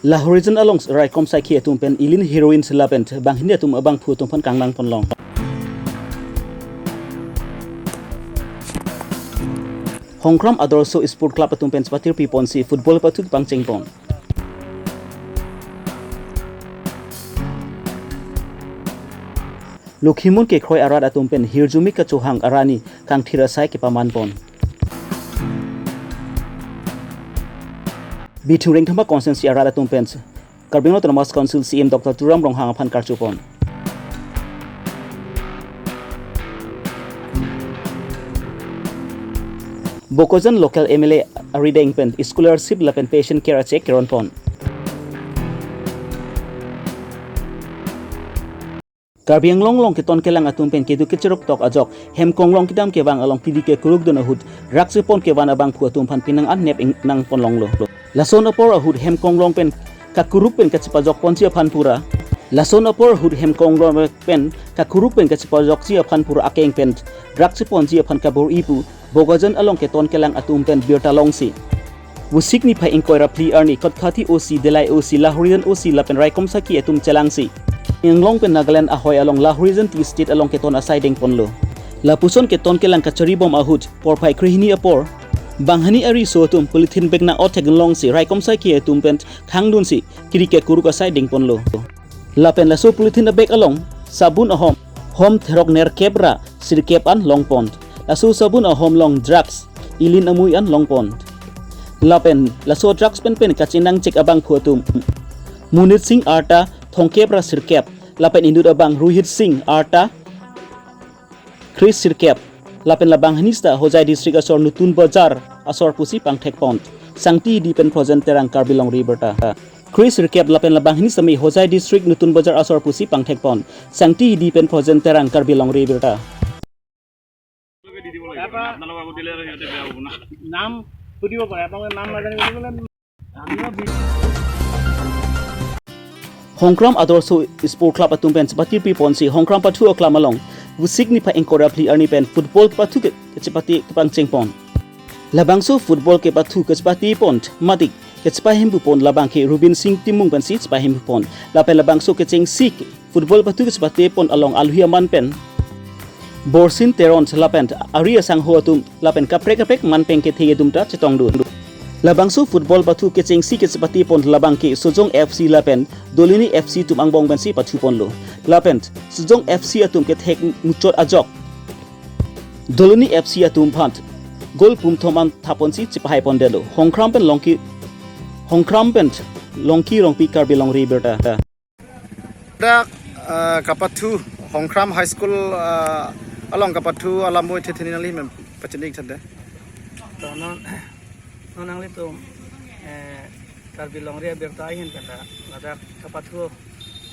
La horizon along right kom sai khia tum pen ilin heroin silapent bang hindia tum abang phu tum phan kangnang ponlong Hongkram Adorso Sport Club atum pen spatir pi ponsi football patuk bang chengpon Lokhimun ke khoi arat atum pen hirjumi ka chuhang arani kang thira sai ke paman pon Bitung ring thama consensi arat atum pen Karbi Autonomous Council CM Dr. Turam Ronghang phan karchupon Bokojan local MLA Arideng pen scholarship la pen patient care check keron pon Karbi long ke ton kelang atum pen kedu kechirok tok ajok hem konglong kidam ke bang along pidi ke kuruk dona hud rakse pon ke wana bang phu atum phan pinang an nep nang pon long lo lason apor hud hem konglong pen ka kuruk pen ka chipajok pon chia phan pura lason apor hud hem konglong pen ka kuruk pen ka chipajok chia phan pura akeng pen rakse pon chia phan ka bor ipu Bogajan along ke ton kelang atum pen Abirta longsi Wusik ni pai inkoira pli arni kot khati OC delai OC la horizon OC la pen raikom saki atum chelangsi Inglong pen Nagaland ahoy along la horizon T state along ke ton asai deng ponlo la puson ke ton kelang kachari bom ahut por pai krihini apor banghani ari so tum polythene bag na othek long si raikom saki atum pen khangdun si kirike kuruk asai deng ponlo la pen la so polythene bag along sabun ahom hom therok ner kebra sir kep an long pond laso sabun a home long drugs ilin amui an long pond lapen laso drugs pen kachinang chek abang phuatum Munit Singh Arta thongkepra sirkep lapen indut abang Ruhit Singh Arta Chris sirkep lapen labang hanista Hojai district asor Nutun Bazar asor pusi pangthek pond sangti di pen present terang Karbi Longri Abirta Chris sirkep lapen labang hanista mi Hojai district Nutun Bazar asor pusi pangthek pond sangti di pen present terang Karbi Longri Abirta নাম সুধিব পাৰে আপোনালোকে নাম নাজানিলে Hongkram Adorso Sport Club atum pen sepatir pi ponsi Hongkram pathu oklam along wusik ni pa engkora pli arni pen football pathu ke sepati kepang chengpon labangso football ke pathu ke sepati pont matik ke sepahim bu pon labang ke Rubin Singh timung pen si sepahim bu pon lape labangso ke cheng sik football pathu ke sepati pon along alhuaman pen Borsin Teron lapent Aria sang huatum lapen kaprek manpeng ke thege dumta chetong du labangso football pathu ke chengsi ke sepati pon labang ke Sojong FC lapen Dolini FC tum angbong bansi pathu pon lo lapent Sojong FC atum ke thek muchot ajok Dolini FC atum phant gol pum thoman thapon si chipahai pon delo Hongkram pen longki rongpi Karbi Longri Abirta dak kapathu Hongkram High School along kapathu alamoi thetheninali mem pachenik thade to non angli to Karbi Longri Abirta hin kata lada kapathu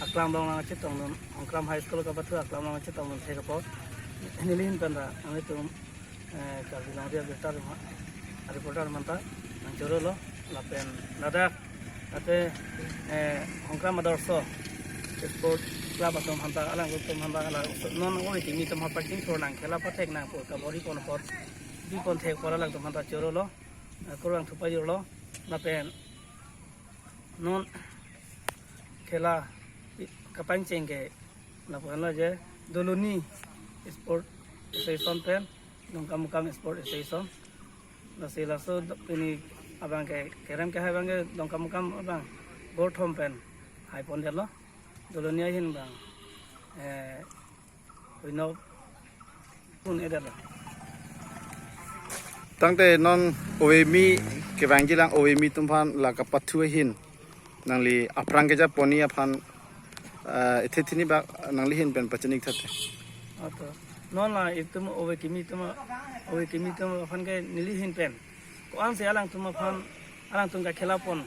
aklam long lang chitong non Hongkram High School kapathu aklam long chitong non theka po nilin panda angli to Karbi Longri Abirta reporter manta joro lo lapen lada ate Hongkram Adorso Sport Club atom hanta alang atom hanta alang non oi timi tom pating tornang khela pathek nang po kabori kon pot di kon thek pora lang tom hanta choro lo kurang thupai lo na pen non khela kapang chengke na pala je Doloni Sport Association pen nong kamukam Sport Association na sila so ini abang ke kerem ke habang ke nong kamukam abang borthom pen hai pon lo Dolonia hin bang we know pun edala tangte non oemi ke bangilang oemi tumphan la kapathu hin nangli aprang ke ja poni aphan ethethini ba nangli hin pen pachenik thate ato non la itum owe kimi tum aphan ke nili hin pen ko an se alang tum aphan alang tum ka khela pon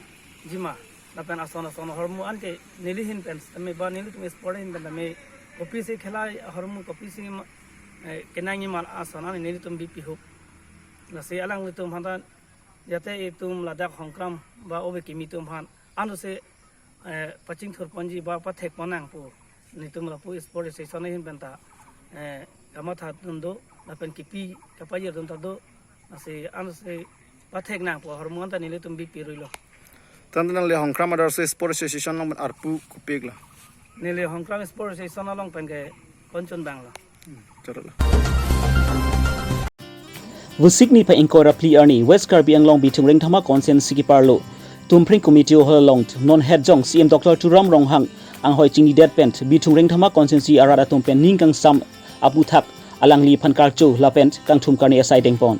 jima lapen asona hormu ante nilihin pen tame ba nili tum sport hin pen tame office khela hormu office kenangi mal asona nili tum bp hope la se alang tum handa jate tum ladak Hongkram ba obe kimi tum han anu se paching thur ponji ba pathek ponang pu nitum la pu sport session hin pen ta kamatha tum do lapen kipi kapayir tum ta do se anu se pathek nang pu hormu anta nili tum bp roilo Tanto nang le Hongkram Adar Sport Association long arpu kupik lah. Nili Hongkong Sport Association along pen ke koncon bang lo. Correct lah. Vusikni pa inkora pli arni West Karbi Anglong bitung ring thama consent siki parlo. Tumpring committee holong non head jong CM Dr. Turam Ronghang ang hoi chingni dead pent bitung ring thama consent si arada tumpen ningkang sam aputhak alang li phan karcho lapent kang thum karni asai dengpon.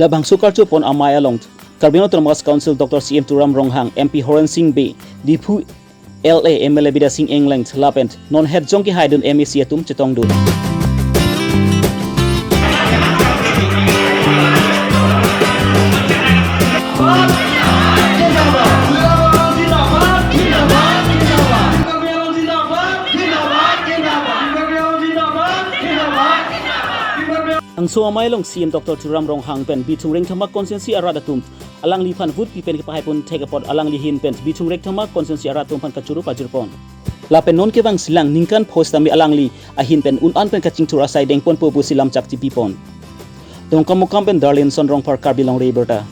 Labang sukarcho pon amai along Karbi Autonomous Council Dr. CM Turam Ronghang MP Horan Singh B Dipu LA MLA Bida Singh England lapent non head jong ki haidun MEC atum chetong du. Ang so amay long CM Dr. Turam Ronghang pen bitung ring thama konsensi aradatum alang li phan vut pi pen ki pahaipon thegapod alang li hin pen bitung ring thama konsensi aratum phan kachuru pajurpon la pen non ke bang silang ningkan post ami alang li ahin pen un an pen kaching tura sai dengpon pobu silam chak chipi pon dong kamukam pen Darlin Sonrong par Karbi Longri Abirta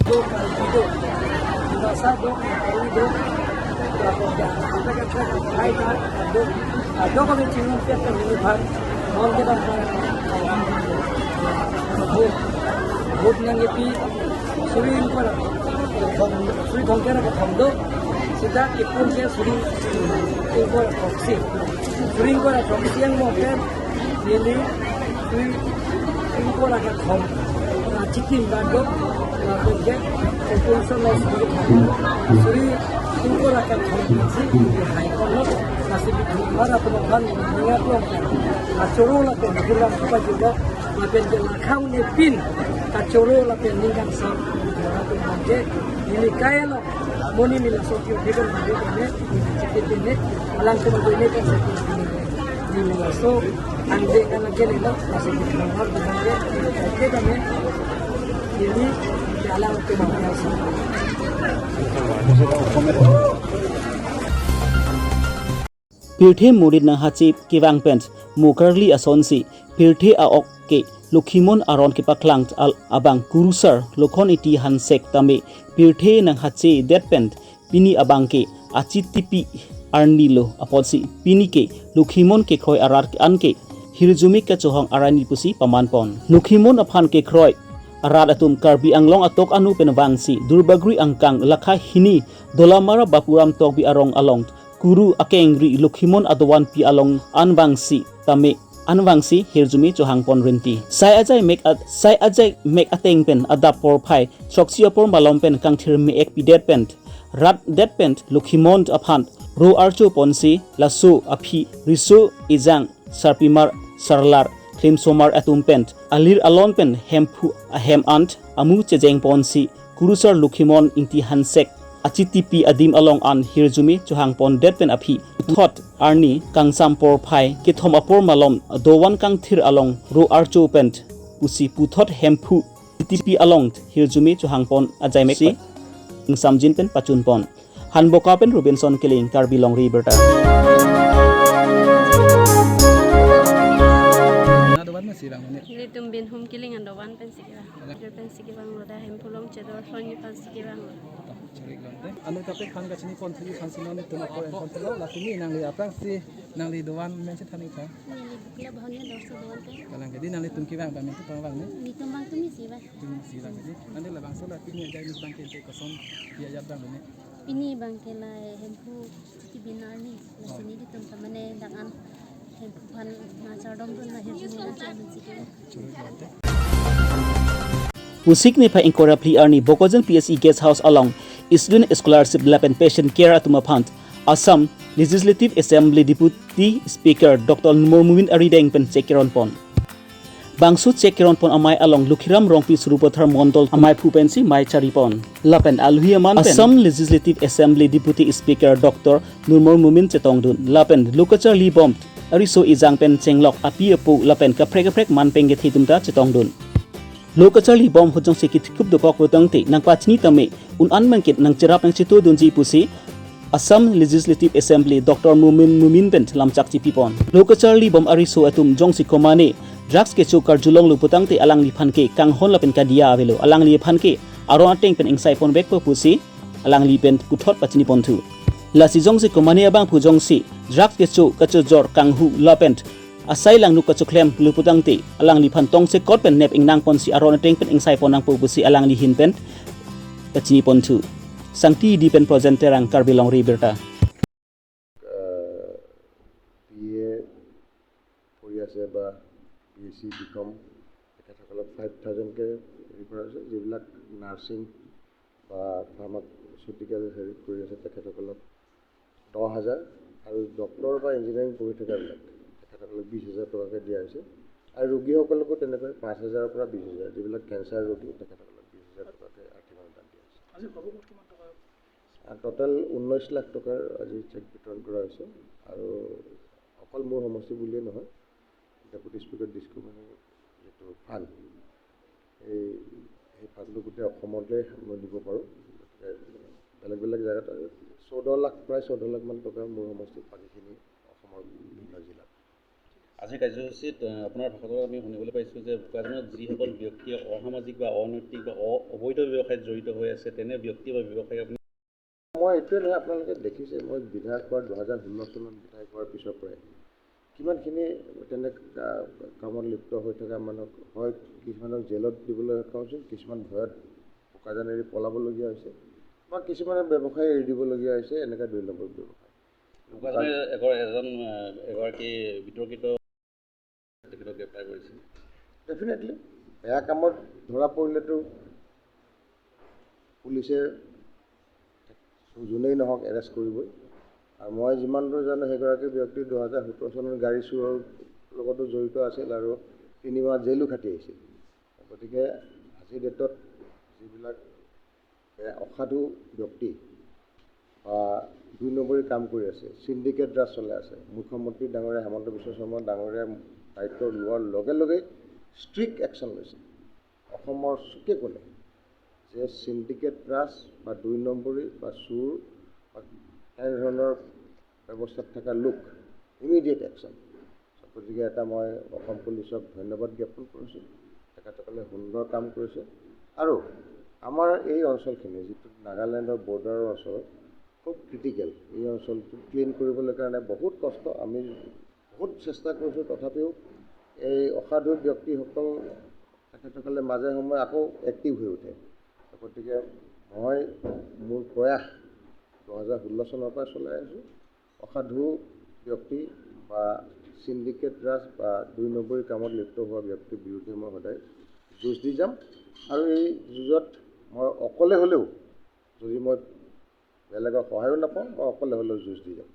Vote yang yepi suri ko na suri thongke na thongdo sida ipun ke suri ko proxy suri ko na proxy yang mo ke ini suri ko na thong na chikin da do na ko ke ipun so na suri ko na thong si hai ko no masih bicara penuhan mengingat tuan acuru la ke bilang apa juga mapen ke lakau ne pin acuru la ke ningkan sam tu manje ini kaya lo moni mila sokio bigan ne cikit ne alang ke ne kan ini mila so ande kan ke ne lo masih bicara manje ke kan ne ini alang ke manja Pirthe murid na hachip kiwang pent mukarli asonsi pirthe aok ke lukhimon aron ke paklang al abang kurusar lokhon iti hansek tame pirthe nang hache dead pent pini abang ke achitipi arnilo aponsi pini ke lukhimon ke kroi arar ke anke hirjumi ke chohong arani pusi pamanpon lukhimon aphan ke kroi arat atum Karbi Anglong atok anu penwangsi durbagri angkang lakha hini dolamara bapuram tok bi arong along Guru akengri lukhimon adowan pi along anwangsi tame anwangsi hirjumi johangpon renti sai ajai make ateng pen adapor phai choksiopor malompen kangthir me ek pi dead pen rat dead pen lukhimon aphan ro archo ponsi lasu aphi risu ijang sarpimar sarlar klim somar atum pen alir alon pen hempu ahem ant amu chejeng ponsi kurusar lukhimon inti hansek achitipi adim along an hirjumi chuhangpon dead pen aphi thot arni kangsampor phai kithom apor malom dowan kang thir along ro archo pen usi puthot hempu tipi along hirjumi chuhangpon ajai meki samjin pen pachunpon hanboka pen Robinson Killing Karbi Longri Abirta Ini tumbin home killing and the one pensikiva. The pensikiva roda him pulong chedor from you pensikiva. Anu tapi kan kat sini kontribusi kansinon itu nak kau kontrol, lalu ni nang li apa sih nang li doan macam tadi kan? Ya bahannya dosa doan tu. Kalau jadi nang li tungki bang, bang itu bang ni. Ni tumbang tu misi bah. Tungki bang jadi, nanti lah bang solat ini ada ni bang kente kosong dia jat bang ni. Ini bang kelai hempu di binar ni. Lalu sini di tempat mana dengan hempu pan macam dom tu nak hempu macam pensikiva. Usikni pa inkora pli arni Bokojan PSE Guest House along Student Scholarship Lapen Patient Care Atumapant Assam Legislative Assembly Deputy Speaker Dr. Mumin Arideng pen Chekiron Pon Bangsu Chekiron Pon amai along Lukhiram Rongpi Surupothar Mondol amai Phupensi Mai Charipon Lapen Alhuyaman Assam Legislative Assembly Deputy Speaker Dr. Mumin Chetongdun Lapen Lukachar Libom Ariso Izang pen Chenglok api apu Lapen kaprek man pengge thitumta Chetongdun Lokachar Libom hujong sekit kup dopok botang te nang pachni tame un anmangkit nang cerap nang situ dunji pusi Assam Legislative Assembly Dr. Mumin Bent lamchak chipipon Lokachar Libom ariso atum jong sikomane drugs ke chukar julong luputang te alang li phanke kang hon lapen kadia avelo alang li phanke aro ateng pen engsai pon bek pusi alang lipen kuthot pachini pontu la si jong si komani abang phu jong si drugs ke chu jor kang hu lapent asai lang nu ka chuklem luputang ti alang li phan tong se kot pen nep ing nang pon si aron teng pen ing sai pon nang pu si alang li hin pen pachini pontu sangti di pen presenter ang Karbi Longri Abirta PA কৰি আছে বা BSc BCom তেখেতসকলক 5,000কে refer আছে যিবিলাক nursing বা pharmaceutical হেৰিত কৰি আছে তেখেতসকলক 10,000 আৰু ডক্টৰ বা ইঞ্জিনিয়াৰিং পঢ়ি থকাবিলাক তেখেতসকলক 20,000 টকাকৈ দিয়া হৈছে আৰু ৰোগীসকলকো তেনেকৈ 5,000ৰ পৰা 20,000 যিবিলাক কেঞ্চাৰ ৰোগী তেখেতসকলক 20,000 টকাকৈ আৰ্থিক অনুদান দিয়া হৈছে টোটেল 19 লাখ টকাৰ আজি চেক বিতৰণ কৰা হৈছে আৰু অকল মোৰ সমষ্টি বুলিয়ে নহয় ডেপুটি স্পীকাৰ ডিস্ট্ৰিক্ট যিটো ফাণ্ড এই ফাণ্ডটো গোটেই অসমতে মই দিব পাৰোঁ গতিকে বেলেগ বেলেগ জেগাত 14 লাখ প্ৰায় 14 লাখ মান টকা মোৰ সমষ্টিত বাকীখিনি অসমৰ বিভিন্ন জিলাত আজি কাৰ্যসূচীত আপোনাৰ ভাষাটো আমি শুনিবলৈ পাইছোঁ যে বোকাজানত যিসকল ব্যক্তি অসামাজিক বা অনৈতিক বা অবৈধ ব্যৱসায়ত জড়িত হৈ আছে তেনে ব্যক্তি বা ব্যৱসায়ী আপুনি মই এইটোৱে নহয় আপোনালোকে দেখিছে মই বিধায়ক হোৱাৰ 2016 চনত বিধায়ক হোৱাৰ পিছৰ পৰাই কিমানখিনি তেনে কামত লিপ্ত হৈ থকা মানুহক হয় কিছুমানক জেলত দিবলৈ সক্ষম হৈছিল কিছুমান ভয়ত বোকাজান এৰি পলাবলগীয়া হৈছে বা কিছুমানে ব্যৱসায় এৰি দিবলগীয়া হৈছে এনেকুৱা 2 নম্বৰ ব্যৱসায় বোকাজানৰ এগৰাকী বিতৰ্কিত তেখেতক গ্ৰেপ্তাৰ কৰিছে ডেফিনেটলি বেয়া কামত ধৰা পৰিলেতো পুলিচে যোনেই নহওক এৰেষ্ট কৰিবই আৰু মই যিমান দূৰ জানো সেইগৰাকী ব্যক্তি 2017 চনৰ গাড়ী চোৰৰ লগতো জড়িত আছিল আৰু 3 মাহ জেলো খাটি আহিছিল গতিকে আজিৰ ডেটত যিবিলাক অসাধু ব্যক্তি বা 2 নম্বৰী কাম কৰি আছে সিন্ডিকেট ৰাজ চলাই আছে মুখ্যমন্ত্ৰী ডাঙৰীয়া হেমন্ত বিশ্ব শৰ্মা ডাঙৰীয়া দায়িত্ব লোৱাৰ লগে লগে ষ্ট্ৰিক্ট একশ্যন লৈছে অসমৰ চুকে কোণে যে সিন্ডিকেট ৰাজ বা 2 নম্বৰী বা চুৰ বা এনেধৰণৰ ব্যৱস্থাত থকা লোক ইমিডিয়েট একশ্যন গতিকে এটা মই অসম পুলিচক ধন্যবাদ জ্ঞাপন কৰিছোঁ তেখেতসকলে সুন্দৰ কাম কৰিছে আৰু আমাৰ এই অঞ্চলখিনি যিটো নাগালেণ্ডৰ বৰ্ডাৰৰ অঞ্চল খুব ক্ৰিটিকেল এই অঞ্চলটো ক্লিন কৰিবলৈ কাৰণে বহুত কষ্ট আমি বহুত চেষ্টা কৰিছোঁ তথাপিও এই অসাধু ব্যক্তিসকল তেখেতসকলে মাজে সময়ে আকৌ এক্টিভ হৈ উঠে গতিকে মই মোৰ প্ৰয়াস 2016 চনৰ পৰা চলাই আছোঁ অসাধু ব্যক্তি বা সিন্ডিকেট ৰাজ বা 2 নম্বৰী কামত লিপ্ত হোৱা ব্যক্তিৰ বিৰুদ্ধে মই সদায় যুঁজ দি যাম আৰু এই যুঁজত মই অকলে হ'লেও যদি মই বেলেগৰ সহায়ো নাপাওঁ মই অকলে হ'লেও যুঁজ দি যাম